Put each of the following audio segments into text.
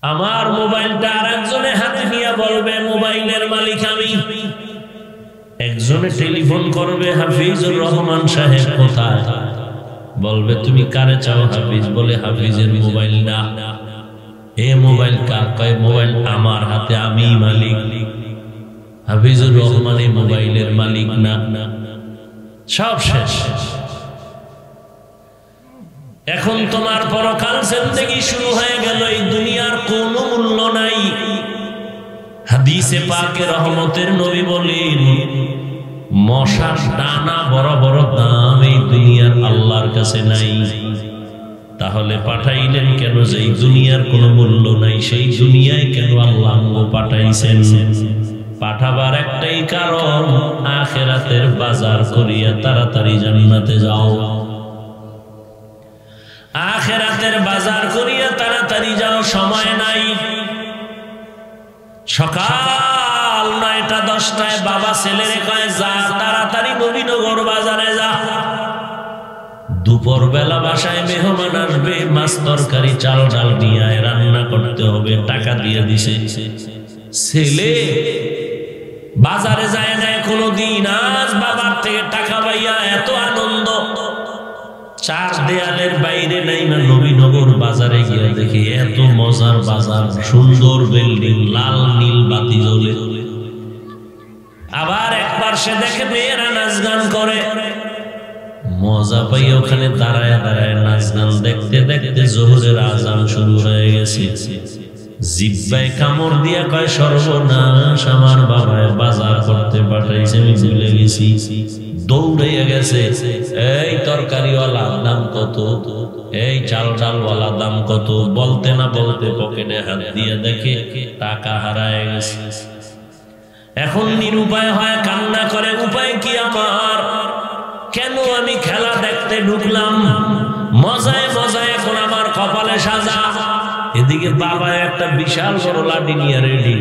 আমার মোবাইলটা আরেকজনের হাতে নিয়ে বলবে মোবাইলের মালিক আমি। একজনে টেলিফোন করবে হাফিজুর রহমান সাহেব কোথায়, বলবে তুমি কারে চাও হাফিজ, বলে হাফিজের মোবাইল না। এ মোবাইল কার, কয় মোবাইল আমার হাতে, আমি মালিক। হাফিজুর রহমান এই মোবাইলের মালিক না। সব শেষ। এখন তোমার পরকাল জিন্দেগি শুরু হয়ে গেল, এই দুনিয়ার কোনো মূল্য নাই। হাদিসে পাকে রহমতের নবী বলেন মশার ডানা বড় বড় দাম এই দুনিয়ার আল্লাহর কাছে নাই। তাহলে পাঠাইলেন কেন? যেই দুনিয়ার কোনো মূল্য নাই সেই দুনিয়ায় কেন আল্লাহ পাঠাইছেন? পাঠাবার একটাই কারণ, আখিরাতের বাজার করিয়া তাড়াতাড়ি জান্নাতে যাও। আখিরাতের বাজার করিয়া তাড়াতাড়ি যাও, সময় নাই। সকাল 9টা-10টায় বাবা ছেলেরে কয় যা তাড়াতাড়ি নবীনগর বাজারে যা। দুপুর বেলা বাসায় মেহমান আসবে, মাছ তরকারি চাল ডাল নিয়ে রান্না করতে হবে, টাকা দিয়ে দিছে। ছেলে বাজারে যায় না কোনদিন, আজ বাবার থেকে টাকা পাইয়া এত আনন্দ। চার দেয়ালের বাইরে নাই না, নবীনগর বাজারে গিয়ে দেখি এত মজার বাজার, সুন্দর বিল্ডিং, লাল নীল বাতি জ্বলে। আবার একবার সে দেখে মেয়েরা নাচ গান করে, মজা পাই ওখানে দাঁড়ায় দাঁড়ায় নাচ গান দেখতে দেখতে জোহরের আজান শুরু হয়ে গেছে। জিব্বায় কামড় দিয়া কয় সর্বনাশ, আমার বাবায় বাজার করতে পাঠাইছে, আমি ভুলে গেছি। দৌড়াইয়া গেছে, এই তরকারিওয়ালা দাম কত, এই চাল ডালওয়ালা দাম কত, বলতে না বলতে পকেটে হাত দিয়ে দেখে টাকা হারায় গেছে। এখন নিরুপায় হয়, কান্না করে, উপায় কি আমার? কেন আমি খেলা দেখতে ঢুকলাম? মজায় মজায় এখন আমার কপালে সাজা। এদিকে বাবা একটা বিশাল বড় লাঠি নিয়ে রেডি,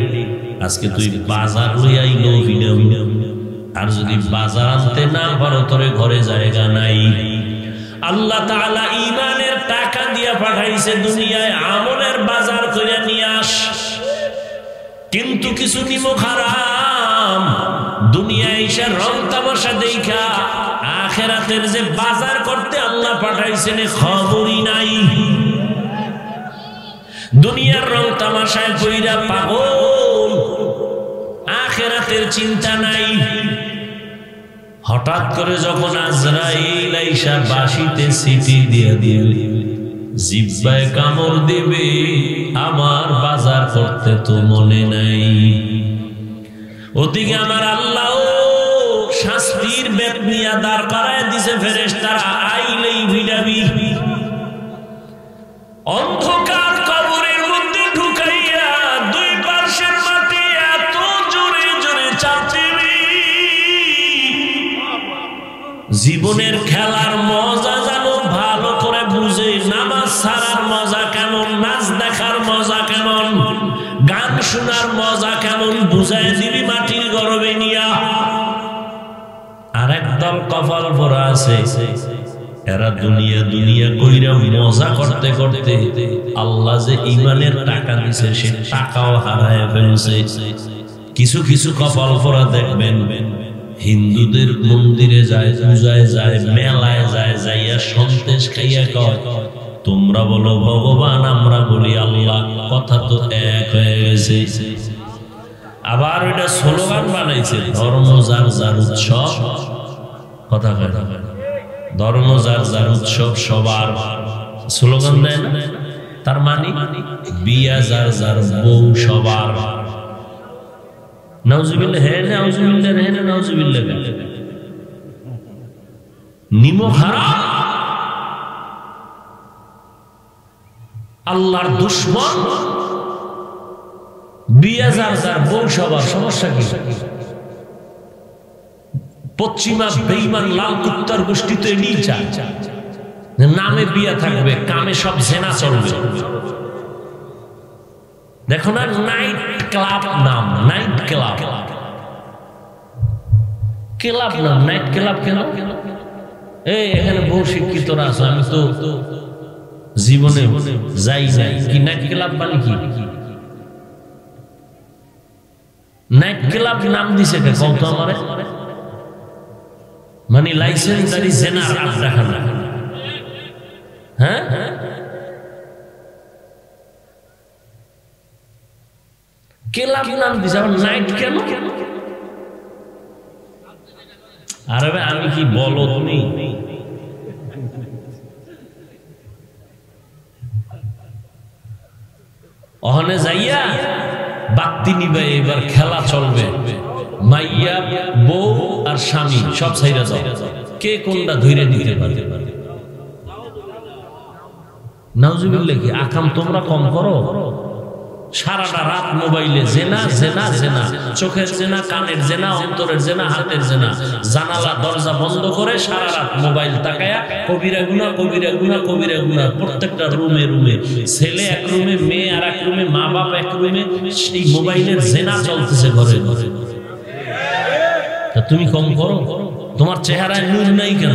আজকে তুই বাজার লইয়াই নবি না, আর যদি বাজার আনতে না পারো তোরে ঘরে জায়গা নাই। আল্লাহ তাআলা ঈমানের টাকা দিয়া পাঠাইছে দুনিয়ায়, আমলের বাজার করে নিয়ে আস। কিন্তু কিছু নিমক হারাম দুনিয়ায় এসে রং তামাশা দেখা আখিরাতের যে বাজার করতে আল্লাহ পাঠাইছেন খবরই নাই। দুনিয়ার রং তামাশায় কইরা পাগল, আখিরাতের চিন্তা নাই। হঠাৎ করে যখন আজরাইল আইসা বাঁশিতে সিটি দিয়ে দিবে, জিহ্বায় কামড় দিবে, আমার বাজার করতে তো মনে নাই। ওদিকে আমার আল্লাহ শাস্তির বেত নিয়ে দাঁড় করায় দিছে ফেরেশতারা, আইলেই ভিড়াবি। অন্ধকার কবরের মধ্যে ঢুকাইয়া দুই পার্শ্বের মাটি এত জোরে জোরে চাপিবি, জীবনের খেলার মজা জানো ভালো করে বুঝে। নামাজ ছাড়ার মজা কেমন, নাচ দেখার মজা কেমন, গান শোনার মজা কেমন বুঝায় দিবি মাটির গর্বে নিয়া। আরেক দল কপাল ভরা আছে, এরা দুনিয়া দুনিয়া কইরা মজা করতে করতে আল্লাহ যে ঈমানের টাকা দিছে সে টাকাও হারায় ফেলছে। কিছু কিছু কপাল ভরা দেখবেন হিন্দুদের মন্দিরে যায়, পূজায় যায়, মেলায় যায়, যাইয়া সন্দেশ খাইয়া কয় তোমরা বলো ভগবান, আমরা বলি আল্লাহ, কথা তো এক হয়ে গেছে। আবার ওইটা স্লোগান বানাইছে, ধর্ম যার যার উৎসব, কথা কথা ধর্ম যার যার উৎসব সবার, স্লোগান দেয় না? তার মানে বিয়া যার যার বউ সবার। নাউজুবিল্লাহ, হ্যাঁ নাউজুবিল্লাহ, হ্যাঁ নাউজুবিল্লাহ। নিমক হারাম, আল্লাহর দুশমন, বিয়া যার যার বউ সবার। সমস্যা কি? পশ্চিমা বেঈমান লাল কুত্তার গোষ্ঠী তো এড়িয়ে যায়, নামে বিয়া থাকবে, কামে সব জেনা চলবে। দেখো না নাইট ক্লাব নাম, নাইট ক্লাব, ক্লাব নাম নাইট ক্লাব। কেন? এই এখানে বহু শিক্ষিতরা আছে, আমি তো জীবনে যাই যাই কি নাইট ক্লাব মানে কি নাইট ক্লাব নাম দিছে কে কও তো আমারে মানে লাইসেন্সদারি জেনার আড্ডাখানা হ্যাঁ ক্লাব নাম দিছে আবার নাইট কেন আরে ভাই আমি কি বলো তুমি ওখানে যাইয়া বাতি নিবে এবার খেলা চলবে মাইয়া বউ আর স্বামী সব ছাইরা যাও কে কোনটা ধরে নিতে পারে নাউজুবিল্লাহ কি আকাম তোমরা কম করো সারাটা রাত মোবাইলে জেনা জেনা জেনা চোখের জেনা কানের জেনা অন্তরের জেনা হাতের জেনা জানালা দরজা বন্ধ করে সারা রাত মোবাইল তাকায়া কবিরা গুনাহ কবিরা গুনাহ কবিরা গুনাহ প্রত্যেকটা রুমে রুমে ছেলে এক রুমে মেয়ে আর এক রুমে মা বাপ এক রুমে সেই মোবাইলের জেনা চলতেছে ঘরে ঘরে তা তুমি কম করো তোমার চেহারায় নূর নাই কেন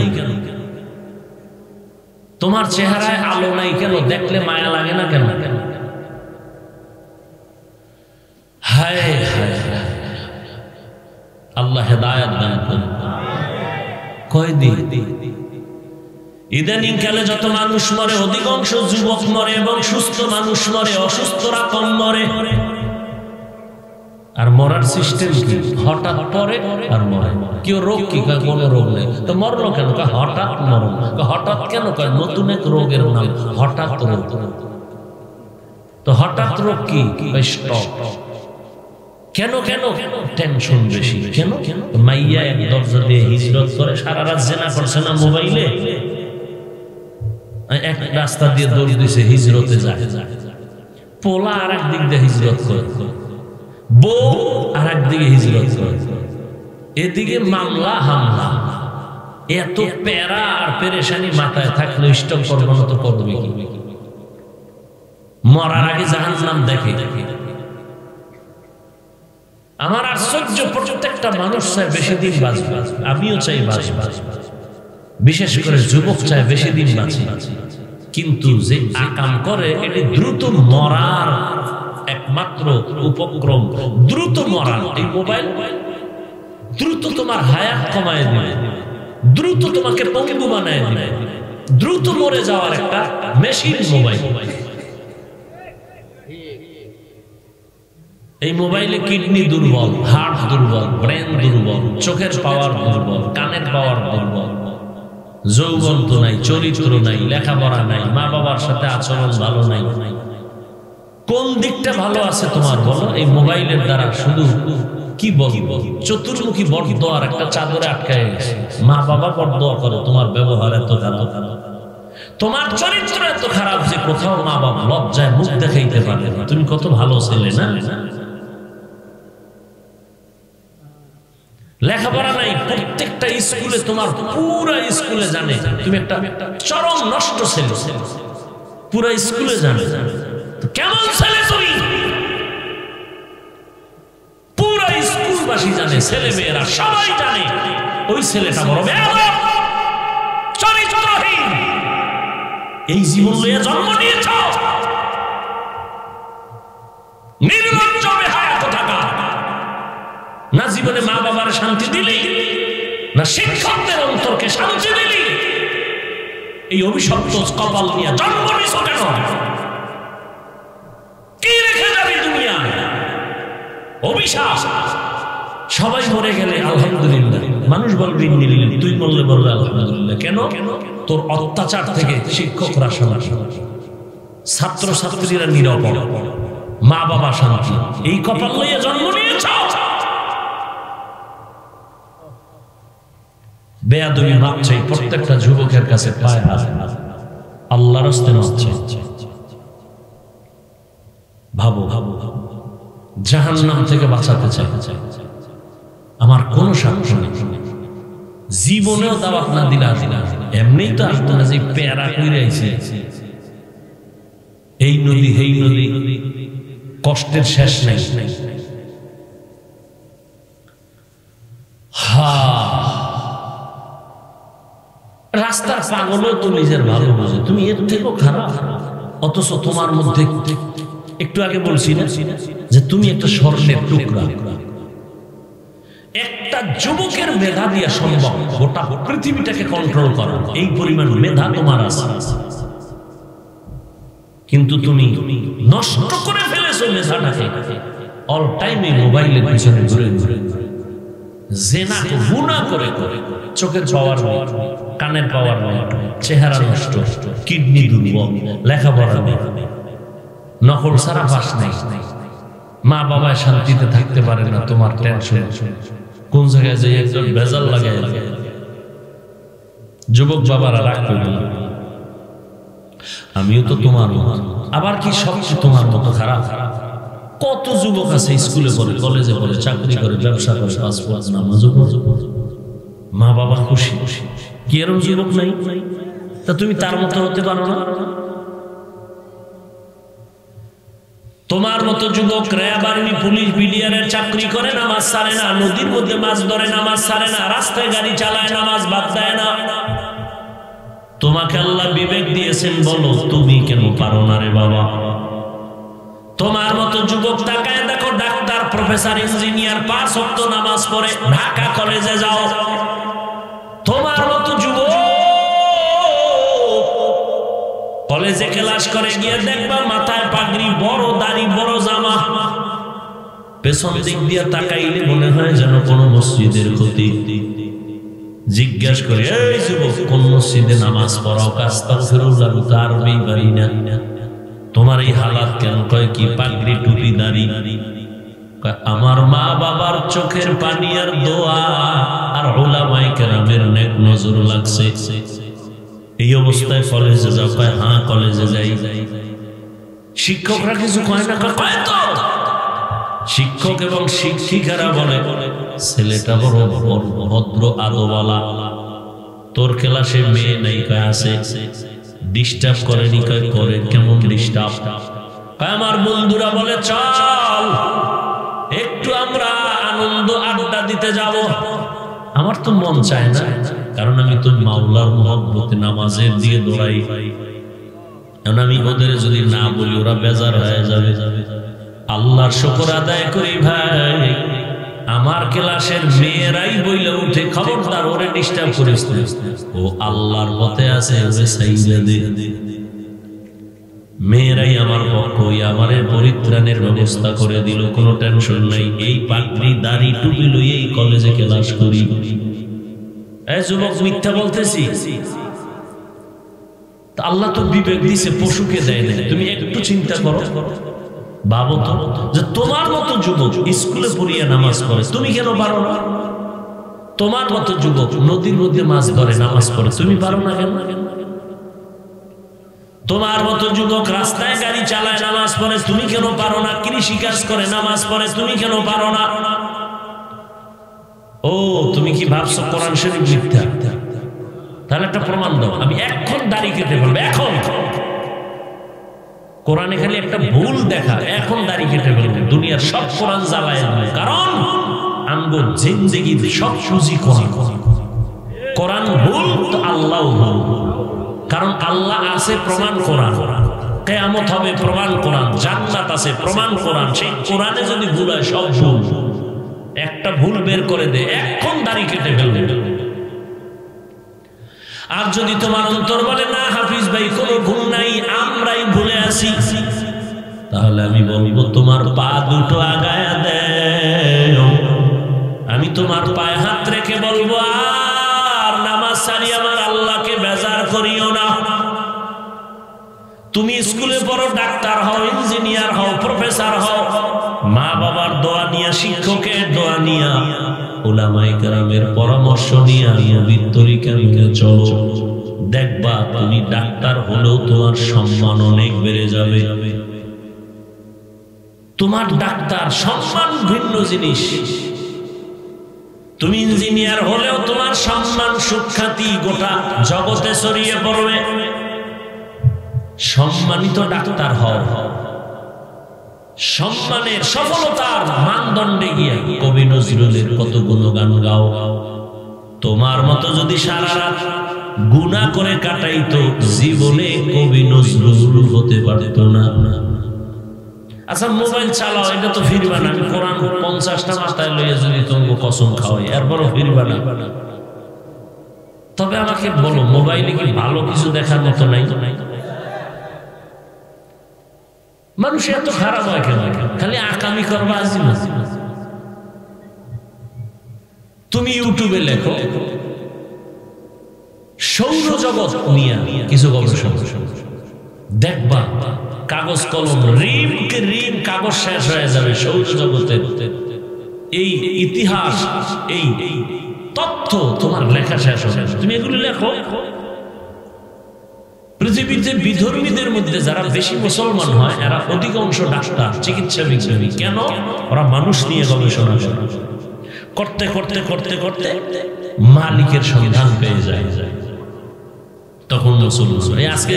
তোমার চেহারায় আলো নাই কেন দেখলে মায়া লাগে না কেন হায় হায় আল্লাহ হেদায়েত দান করুন কয়দিন ইদানিং কালে যত মানুষ মরে অধিকাংশ যুবক মরে এবং সুস্থ মানুষ মরে অসুস্থরা কম মরে আর মরার সিস্টেম কি হঠাৎ পরে আর মরে কেউ রোগ কি কোনো রোগ নেই তো মরলো কেন হঠাৎ মরণ হঠাৎ কেন কয় নতুন এক রোগের নাম হঠাৎ রোগ তো হঠাৎ রোগ কি স্ট্রোক কেন কেন টেনশন বেশি কেন মাইয়া এক দরজা দিয়ে হিজরত করে সারা রাত জেনা করছে না মোবাইলে এক রাস্তা দিয়ে দৌড় দিছে হিজরতে যায় পোলা আর এক দিক দিয়ে হিজরত করে বউ আর এক দিকে হিজরত করে এদিকে মামলা হামলা এত প্যারা আর পেরেশানি মাথায় থাকলে স্টক করবো না তো করবে কি মরার আগে জাহান্নাম দেখে আমার আশ্চর্য প্রত্যেকটা মানুষ চায় বেশি দিন বাঁচবে আমিও চাই বাঁচব বিশেষ করে যুবক চায় বেশি দিন বাঁচি কিন্তু যে আকাম করে এটি দ্রুত মরার একমাত্র উপক্রম দ্রুত মরার এই মোবাইল দ্রুত তোমার হায়াত কমায় দিবে দ্রুত তোমাকে পঙ্গু বানায় দিবে দ্রুত মরে যাওয়ার একটা মেশিন মোবাইল এই মোবাইলে কিডনি দুর্বল হার্ট দুর্বল ব্রেন দুর্বল চোখের পাওয়ার দুর্বল কানের পাওয়ার দুর্বল যৌবন তো নাই চরিত্র নাই লেখাপড়া নাই মা বাবার সাথে আচরণ ভালো নাই কোন দিকটা ভালো আছে তোমার বলো এই মোবাইলের দ্বারা শুধু কি বলবো চতুর্মুখী বরদোয়ার একটা চাদরে আটকায় গেছে মা বাবা বরদোয়া করে তোমার ব্যবহার এত খারাপ তোমার চরিত্র এত খারাপ যে কোথাও মা বাবা লজ্জায় মুখ দেখাইতে পারে না তুমি কত ভালো ছেলে না লেখাপড়া নাই প্রত্যেকটা স্কুলে তোমার পুরা স্কুলে জানে তুমি একটা চরম নষ্ট ছেলে পুরা স্কুলে জানে কেমন ছেলে তুমি পুরা স্কুলবাসী জানে ছেলে মেয়েরা সবাই জানে ওই ছেলেটা বড় চরিত্রহীন এই জীবন লইয়া জন্ম নিয়েছ নির্লজ্জ বেহায়া কোথাকার না জীবনে মা বাবার শান্তি দিলি না শিক্ষকদের অন্তরকে শান্তি দিলি এই অভিশপ্ত কপাল নিয়ে জন্ম নিছ কেন কি রেখে যাবি দুনিয়া অভিশাপ সবাই মরে গেলে আলহামদুলিল্লাহ মানুষ বলবে তুই বললে বলবে আলহামদুলিল্লাহ কেন তোর অত্যাচার থেকে শিক্ষকরা শান্তি ছাত্র ছাত্রীরা নিরাপদ মা বাবা শান্তি এই কপাল লইয়া জন্ম নিয়েছ বেয়াদবি মাপ চাই প্রত্যেকটা যুবকের কাছে পায় আল্লাহর রাস্তায় মাপ চাই ভাবো ভাবো জাহান্নাম থেকে বাঁচাতে চাই আমার কোন স্বার্থ নেই জীবনেও দাওয়াত না দিলা এমনিই তো আসতো না যে প্যারা কইরা আইছে এই নদী এই নদী কষ্টের শেষ নাই রাস্তার পাগলও তো নিজের ভালো বোঝে, তুমি এর থেকেও খারাপ। অথচ তোমার মধ্যে, একটু আগে বলছি না যে তুমি একটা স্বর্ণের টুকরা। একটা যুবকের মেধা দিয়ে সম্ভব গোটা পৃথিবীটাকে কন্ট্রোল করা, এই পরিমাণ মেধা তোমার আছে। কিন্তু তুমি নষ্ট করে ফেলেছো মেধাটাকে। অল টাইম এই মোবাইলের পিছনে ঘুরে ঘুরে জেনা গুনাহ করে করে, চোখের পাওয়ার নেই, কানের পাওয়ার নেই, চেহারা নষ্ট, কিডনি দুর্বল, লেখাপড়া নেই, নকল সারা পাস নেই, মা বাবা শান্তিতে থাকতে পারে না, তোমার টেনশন। কোন জায়গায় যে একজন ভেজাল লাগায়। যুবক বাবারা রাগ করবে না, আমিও তো তোমার মতো। আবার কি সবচেয়ে তোমার মতো খারাপ? কত যুবক আছে স্কুলে পড়ে, কলেজে পড়ে, চাকরি করে, ব্যবসা করে, পাসপোর্ট নামাজও পড়ে, মা বাবা খুশি। কি এরকম যুবক নাই? তা তুমি তার মতো হতে পারো না? তোমার মতো যুবক র্যাব, আর্মি, পুলিশ, বিডিআরের চাকরি করে, নামাজ ছাড়ে না, নদীর মধ্যে মাছ ধরে, নামাজ ছাড়ে না, রাস্তায় গাড়ি চালায়, নামাজ বাদ দেয় না। তোমাকে আল্লাহ বিবেক দিয়েছেন, বলো তুমি কেন পারো না রে বাবা? তোমার মতো যুবক তাকায় দেখো, ডাক্তার, প্রফেসর, ইঞ্জিনিয়ার, 5 ওয়াক্ত নামাজ পড়ে, ঢাকা কলেজে যাও। তোমার মতো যুবক কলেজে ক্লাস করে গিয়ে দেখবা মাথায় পাগড়ি, বড় দাড়ি, বড় জামা, পেছন দিক দিয়ে তাকাইলে মনে হয় যেন কোন মসজিদের ক্ষতি। জিজ্ঞাসা করে, এই যুবক কোন মসজিদে নামাজ পড়াও? আস্তাগফিরুল্লাহ, আরবি পারি না। তোমার এই হালাত কেন? কয় কি পাগড়ি, টুপি, দাড়ি? আমার মা বাবার চোখের পানি আর দোয়া আর উলামায়ে কেরামের নেক নজর লাগছে। এই অবস্থায় কলেজে যাও? কয় হ্যাঁ কলেজে যাই। শিক্ষকরা কিছু কয় না? কয় তো। শিক্ষক এবং শিক্ষিকারা বলে ছেলেটা বড় ভদ্র আদোওয়ালা, তোর ক্লাসে মেয়ে নাই? কয় আছে। ডিস্টার্ব করেনি? কয় করে। কেমন ডিস্টার্ব? আমার বন্ধুরা বলে চল একটু আমরা আনন্দ আড্ডা দিতে যাব। আমার তো মন চায় না, কারণ আমি তো মাওলার মহব্বতে নামাজের দিকে দৌড়াই। কারণ আমি ওদের যদি না বলি ওরা বেজার হয়ে যাবে। আল্লাহর শুকর আদায় করি ভাই, আমার ক্লাসের মেয়েরাই বইলে উঠে খবরদার ওরে ডিস্টার্ব করিস না, ও আল্লাহর পথে আছে, ওরে সাইয়্যিদা দে। মেয়েরাই আমার পক্ষ, আমারে পরিত্রাণের ব্যবস্থা করে দিল, কোনো টেনশন নাই। এই পাগড়ি, দাড়ি, টুপি লই এই কলেজে ক্লাস করি। এই যুবক মিথ্যা বলতেছি? আল্লাহ তো বিবেক দিছে, পশুকে দেয় না। তুমি একটু চিন্তা করো, ভাবো তো যে তোমার মতো যুবক স্কুলে পড়িয়ে নামাজ পড়ে, তুমি কেন পারো না? তোমার মতো যুবক নদীর মধ্যে মাছ ধরে, নামাজ পড়ে, তুমি পারো না কেন? তোমার মতো যুবক রাস্তায় গাড়ি চালায়, নামাজ পড়ে, তুমি কেন পারো না? কৃষি কাজ করে, নামাজ পড়ে, তুমি কেন পারো না? ও তুমি কি ভাবছো কোরআন শরীফ মিথ্যা? তাহলে একটা প্রমাণ দাও, আমি এখন দাড়ি কেটে ফেলবো। এখন কোরআনে খালি একটা ভুল দেখা, এখন দাড়ি কেটে ফেলবো, দুনিয়ার সব কোরআন জ্বালায় দেবে। কারণ আমগো জিন্দেগির সব সুজি কোরআন ভুল তো আল্লাহ ভুল। কারণ আল্লাহ আছে প্রমাণ কোরআন, কিয়ামত হবে প্রমাণ কোরআন, জান্নাত আছে প্রমাণ কোরআন। সেই কোরআনে যদি ভুল হয় সব ভুল। একটা ভুল বের করে দে, এখন দাড়ি কেটে ফেলবে। আর যদি তোমার অন্তর বলে না হাফিজ ভাই কোনো ভুল নাই, আমরাই ভুলে আছি, তাহলে আমি বলবো তোমার পা দুটো আগায়া দেও। আমি তোমার পায়ে হাত রেখে বলবো আর নামাজ ছাড়ি আমার আল্লাহকে বেজার করিও না। তুমি স্কুলে পড়ো, ডাক্তার হও, ইঞ্জিনিয়ার হও, প্রফেসর হও, মা বাবার দোয়া নিয়া, শিক্ষকের দোয়া নিয়া, উলামায়ে কেরামের পরামর্শ নিয়ে নবীর তরিকা মেনে চলো। দেখবা তুমি ডাক্তার হলেও তোমার সম্মান অনেক বেড়ে যাবে। তোমার ডাক্তার সম্মান ভিন্ন জিনিস। তুমি ইঞ্জিনিয়ার হলেও তোমার সম্মান সুখ্যাতি গোটা জগতে ছড়িয়ে পড়বে। সম্মানিত ডাক্তার হও, সম্মানের সফলতার মানদণ্ডে গিয়ে কবি নজরুলের কত গুণগান গাও। তোমার মতো যদি সারা রাত গুনাহ করে কাটাইতো, জীবনে কবি নজরুল হতে পারতো না। আচ্ছা মোবাইল চালাও, এটা তো ফিরবা না। আমি কোরআন 50টা মাথায় লইয়া যদি তোমাকে কসম খাওয়াই, এরপরও ফিরবা না। তবে আমাকে বলো, মোবাইলে কি ভালো কিছু দেখার মতো নাই? মানুষ এত খারাপ হয় কেন? খালি আকামি করবা আজিব। তুমি ইউটিউবে লেখো সৌরজগৎ নিয়ে কিছু গবেষণা, দেখবা কাগজ কলম রিমকে রিম কাগজ শেষ হয়ে যাবে সৌরজগতের এই ইতিহাস, এই তথ্য তোমার লেখা শেষ হবে। তুমি এগুলো লেখো। পৃথিবীতে বিধর্মীদের মধ্যে যারা বেশি মুসলমান হয়, এরা অধিকাংশ ডাক্তার, চিকিৎসা বিজ্ঞানী। কেন? ওরা মানুষ নিয়ে গবেষণা করে, করতে করতে করতে করতে মালিকের সন্ধান পেয়ে যায়, তখন মুসলমান। আজকে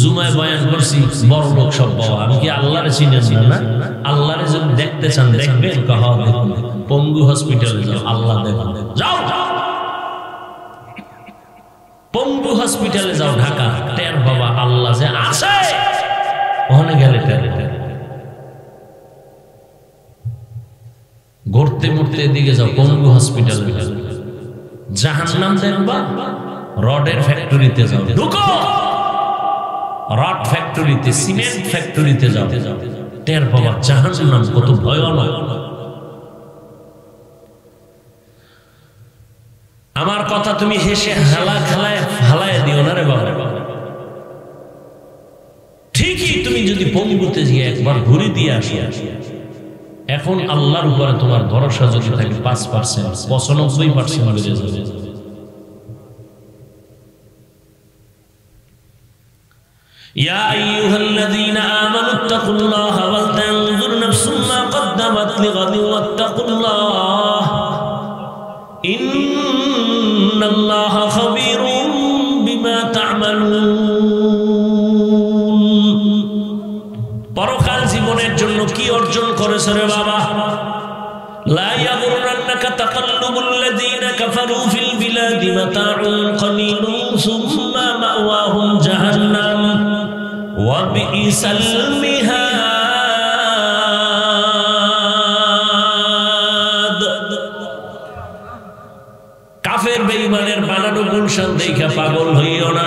জুমায় বয়ান করছি, বড় লোক সব বাবা, আমি কি আল্লাহরে চিনেন না? আল্লাহরে যদি দেখতে চান দেখবেন, কহ দেখুন পঙ্গু হসপিটালে যাও, আল্লাহ দেখুন। যাও পঙ্গু হসপিটালে যাও ঢাকা, টের বাবা আল্লাহ যে আছে ওখানে গেলে টের। ঘুরতে মুড়তে এদিকে যাও পঙ্গু হসপিটালে, জাহান্নাম দেখবা। রডের ফ্যাক্টরিতে যাও, ঢুকো রড ফ্যাক্টরিতে, সিমেন্ট ফ্যাক্টরিতে যাও, টের বাবা জাহান্নাম কত ভয়ানক। আমার কথা তুমি হেসে হালায় দিও না রে বাবা। ঠিকই তুমি যদি পঙ্গুতে গিয়ে একবার ঘুরে দিয়ে আসি, এখন আল্লাহর উপরে তোমার ভরসা যদি থাকে 5%, 95% বেড়ে যাবে। يا أيها الذين آمنوا اتقوا الله ولتنظر نفس ما قدمت لغد واتقوا الله إن الله خبير بما تعملون। পরকাল জীবনের জন্য কি অর্জন করেছো রে বাবা? لا يغرنك تقلب الذين كفروا في البلاد متاع قليل ثم مأواهم جهنم وبئس المهاد। কাফের বেঈমানের বানানো গুলশান দেখে পাগল হইও না।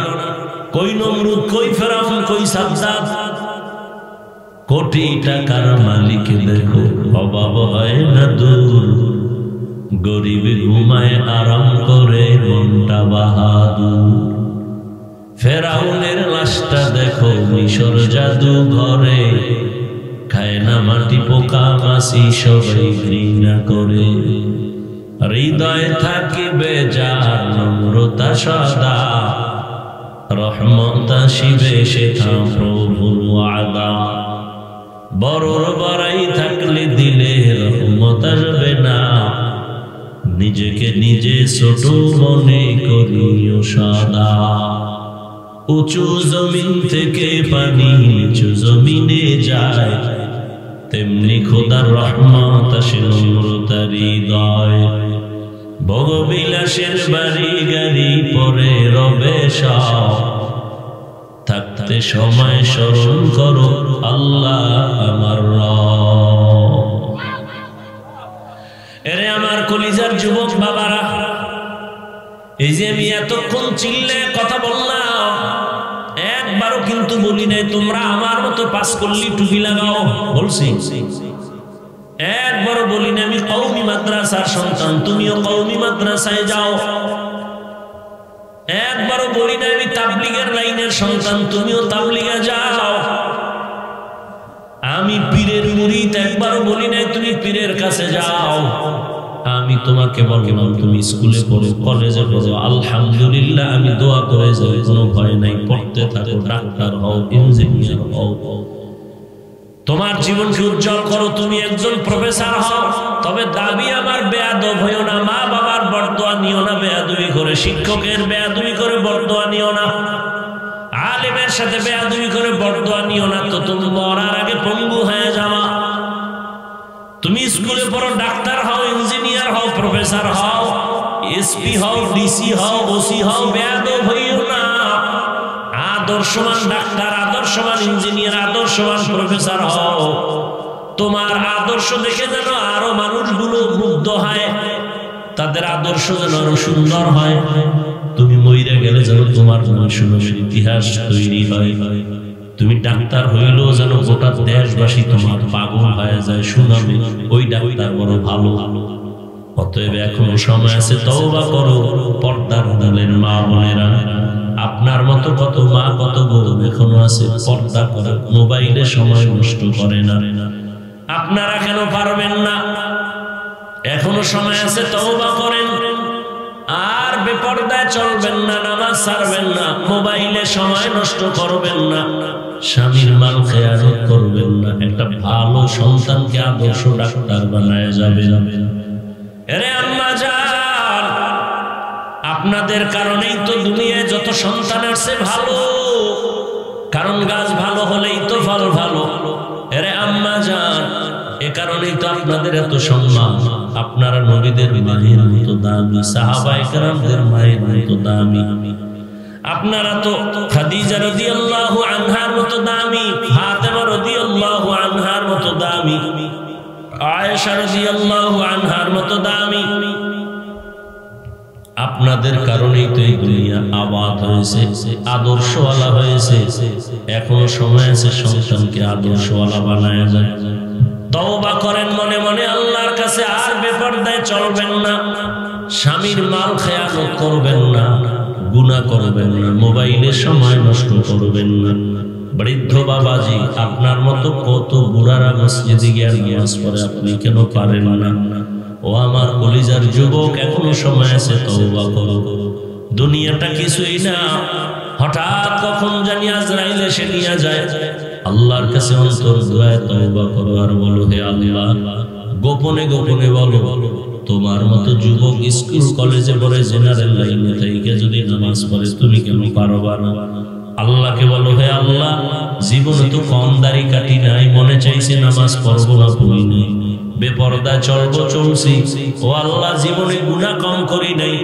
কই নমরুদ, কই ফেরাউন, কই সাদ্দাত, কোটি টাকার মালিক দেখো অভাব হয় না দূর। গরিব ঘুমায় আরাম করে মনটা বাহাদুর। ফেরাউনের লাশটা দেখো মিশর জাদু ঘরে, খায় না মাটি পোকা মাছি সবাই ঘৃণা করে। হৃদয়ে থাকিবে যার নম্রতা সদা, রহমত আসিবে সেথা প্রভুর ওয়াদা। বড়র বড়াই থাকলে দিলে রহমত আসবে না, নিজেকে নিজে ছোট মনে করিও সদা। উঁচু জমিন থেকে পানি নিচু জমিনে যায়, তেমনি খোদার রহমত আসে নম্রতার হৃদয়। ভোগবিলাসের বাড়ি গাড়ি পরে রবে সব, থাকতে সময় স্মরণ করো আল্লাহ আমার রব। এরে আমার কলিজার যুবক বাবারা, এই যে আমি এতক্ষণ চিল্লে কথা বললাম, একবারও কিন্তু বলি নাই তোমরা আমার মতো পাস করলি টুপি লাগাও, বলছি? একবারও বলি না আমি কওমি মাদ্রাসার সন্তান, তুমিও কওমি মাদ্রাসায় যাও। একবারও বলি না আমি তাবলীগের লাইনের সন্তান, তুমিও তাবলীগে যাও। আমি পীরের মুরিদ, একবারও বলি না তুমি পীরের কাছে যাও। আমি তোমাকে বললাম তুমি স্কুলে পড়ো, কলেজে পড়ো, আলহামদুলিল্লাহ আমি দোয়া করে যাই, কোনো ভয় নাই, পড়তে থাকো, ডাক্তার হও, ইঞ্জিনিয়ার হও, তোমার জীবনকে উজ্জ্বল করো, তুমি একজন প্রফেসর হও। তবে দাবি আমার বেয়াদব হইও না, মা বাবার বরদোয়া নিও না বেয়াদবি করে, শিক্ষকের বেয়াদবি করে বরদোয়া নিও না, আলেমের সাথে বেয়াদবি করে বরদোয়া নিও না, তো তুমি মরার আগে পঙ্গু হয়ে যাওয়া। তুমি স্কুলে পড়ো, ডাক্তার হও, ইঞ্জিনিয়ার হও, প্রফেসর হও, এসপি হও, ডিসি হও, ওসি হও, বেয়াদব হইও না। আদর্শবান ডাক্তার, আদর্শবান ইঞ্জিনিয়ার, আদর্শবান প্রফেসর হও। তোমার আদর্শ দেখে যেন আরো মানুষগুলো মুগ্ধ হয়, তাদের আদর্শ যেন আরো সুন্দর হয়। তুমি মইরা গেলে যেন তোমার সুন্দর ইতিহাস তৈরি হয়। তুমি ডাক্তার হইলেও যেন গোটা দেশবাসী তোমার পাগল হয়ে যায়, শুনাবে ওই ডাক্তার বড় ভালো। অতএব এখনো সময় আছে, তওবা করো। পর্দার আড়ালের মা বোনেরা, আপনার মতো কত মা কত বোন এখনো আছে পর্দা করে, মোবাইলে সময় নষ্ট করে না। আপনারা কেন পারবেন না? এখনো সময় আছে, তওবা করেন। আর বেপরদায় চলবেন না, নামাজ ছাড়বেন না, মোবাইলে সময় নষ্ট করবেন না, স্বামীর মাল খেয়ানত করবেন না। একটা ভালো সন্তানকে আদর্শ ডাক্তার বানায় যাবেন। আরে আম্মা জান, আপনাদের কারণেই তো দুনিয়ায় যত সন্তান আসছে ভালো, কারণ গাছ ভালো হলেই তো ফল ভালো। আরে আম্মা জান, এ কারণেই তো আপনাদের এত সম্মান। আপনারা নবীদের মায়ের মতো দামি, সাহাবায়ে কেরামদের মায়ের মতো দামি। আপনারা তো খাদিজা রাদিয়াল্লাহু আনহার মতো দামি, ফাতেমা রাদিয়াল্লাহু আনহার মতো দামি, আয়েশা রাদিয়াল্লাহু আনহার মতো দামি। আপনাদের কারণেই তো এই দুনিয়া আবাদ হয়েছে, আদর্শওয়ালা হয়েছে। এখনো সময় আছে সন্তানকে আদর্শওয়ালা বানায় যায়। তওবা করেন মনে মনে আল্লাহর কাছে, আর বেপরদায় চলবেন না, স্বামীর মাল খেয়ানত করবেন না, গুনাহ করবেন না, মোবাইলে সময় নষ্ট করবেন না। বৃদ্ধ বাবাজি, আপনার মতো কত বুড়ারা মসজিদে গিয়ে নামাজ পড়ে, আপনি কেন পারেন না? ও আমার কলিজার যুবক, এখনো সময় আছে, তওবা করো। দুনিয়াটা কিছুই না, হঠাৎ কখন জানি আজরাইল এসে নিয়ে যায়। আল্লাহর কাছে অন্তর দুয়ায় তওবা করো আর বলো, হে আল্লাহ, গোপনে গোপনে বলো, তোমার মতো যুবক স্কুল কলেজে পড়ে জেনারেল লাইনে থেকে যদি নামাজ পড়ে, তুমি কেন পারবা না? আল্লাহকে বলো, হে আল্লাহ, জীবনে তো কম দাড়ি কাটি নাই, মনে চাইছে নামাজ পড়বো না, পড়ি নাই, বেপরদা চলবো চলছি। ও আল্লাহ, জীবনে গুনাহ কম করি নাই,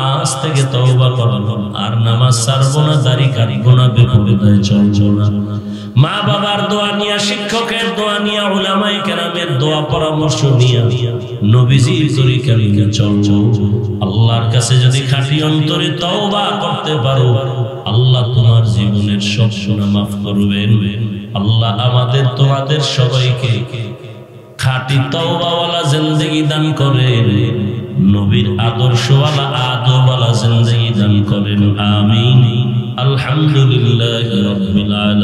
আজ থেকে তওবা করব, আর নামাজ ছাড়বো না, দাড়ি কাটবো না, বেপরদায় চলবো না। মা বাবার দোয়া নিয়া, শিক্ষকের দোয়া নিয়া, উলামায়ে কেরামের দোয়া পরামর্শ নিয়া নবীজির তরিকা নিয়ে চলবো। আল্লাহর কাছে যদি খাঁটি অন্তরে তওবা করতে পারো, আল্লাহ তোমার জীবনের সব গুনাহ মাফ করবেন। আল্লাহ আমাদের তোমাদের সবাইকে খাঁটি তওবাওয়ালা জিন্দেগি দান করেন, নবীর আদর্শওয়ালা আদবওয়ালা জিন্দেগি দান করেন। আমিন। আলহামদুলিল্লাহি রাব্বিল আলামিন।